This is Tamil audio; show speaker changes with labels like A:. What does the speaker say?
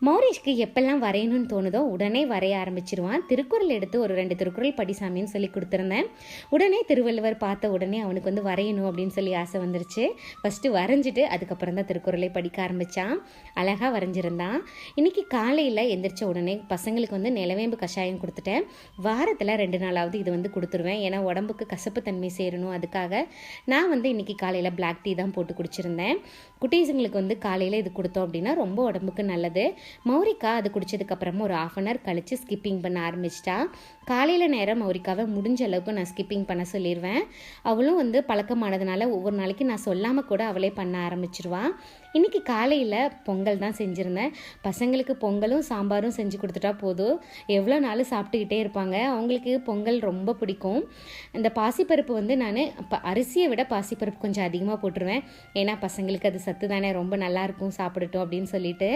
A: மௌரிஷ்க்கு எப்பெல்லாம் வரையணும்னு தோணுதோ உடனே வரைய ஆரம்பிச்சிருவான். திருக்குறள் எடுத்து ஒரு 2 திருக்குறள் படிசாமின்னு சொல்லி கொடுத்துருந்தேன். உடனே திருவள்ளுவர் பார்த்த உடனே அவனுக்கு வந்து வரையணும் அப்படின்னு சொல்லி ஆசை வந்துருச்சு. ஃபஸ்ட்டு வரைஞ்சிட்டு அதுக்கப்புறம் தான் திருக்குறளை படிக்க ஆரம்பித்தான். அழகாக வரைஞ்சிருந்தான். இன்றைக்கி காலையில் எந்திரிச்ச உடனே பசங்களுக்கு வந்து நிலவேம்பு கஷாயம் கொடுத்துட்டேன். வாரத்தில் 2 நாளாவது இது வந்து கொடுத்துருவேன். ஏன்னா உடம்புக்கு கசப்பு தன்மை சேரணும். அதுக்காக நான் வந்து இன்றைக்கி காலையில் பிளாக் டீ தான் போட்டு குடிச்சிருந்தேன். குட்டீஸுங்களுக்கு வந்து காலையில் இது கொடுத்தோம் அப்படின்னா ரொம்ப உடம்புக்கு நல்லது. மௌரிகா அது குடித்ததுக்கப்புறமா ஒரு 1/2 hour கழித்து ஸ்கிப்பிங் பண்ண ஆரம்பிச்சிட்டா. காலையில் நேரம் மௌரிகாவை முடிஞ்ச அளவுக்கு நான் ஸ்கிப்பிங் பண்ண சொல்லிடுவேன். அவளும் வந்து பழக்கமானதுனால ஒவ்வொரு நாளைக்கு நான் சொல்லாமல் கூட அவளே பண்ண ஆரம்பிச்சிருவான். இன்றைக்கி காலையில் பொங்கல் தான் செஞ்சுருந்தேன். பசங்களுக்கு பொங்கலும் சாம்பாரும் செஞ்சு கொடுத்துட்டா போதும், எவ்வளோ நாள் சாப்பிட்டுக்கிட்டே இருப்பாங்க. அவங்களுக்கு பொங்கல் ரொம்ப பிடிக்கும். இந்த பாசிப்பருப்பு வந்து நான் அரிசியை விட பாசிப்பருப்பு கொஞ்சம் அதிகமாக போட்டுருவேன். ஏன்னா பசங்களுக்கு அது சத்து தானே, ரொம்ப நல்லாயிருக்கும் சாப்பிடட்டும் அப்படின்னு சொல்லிட்டு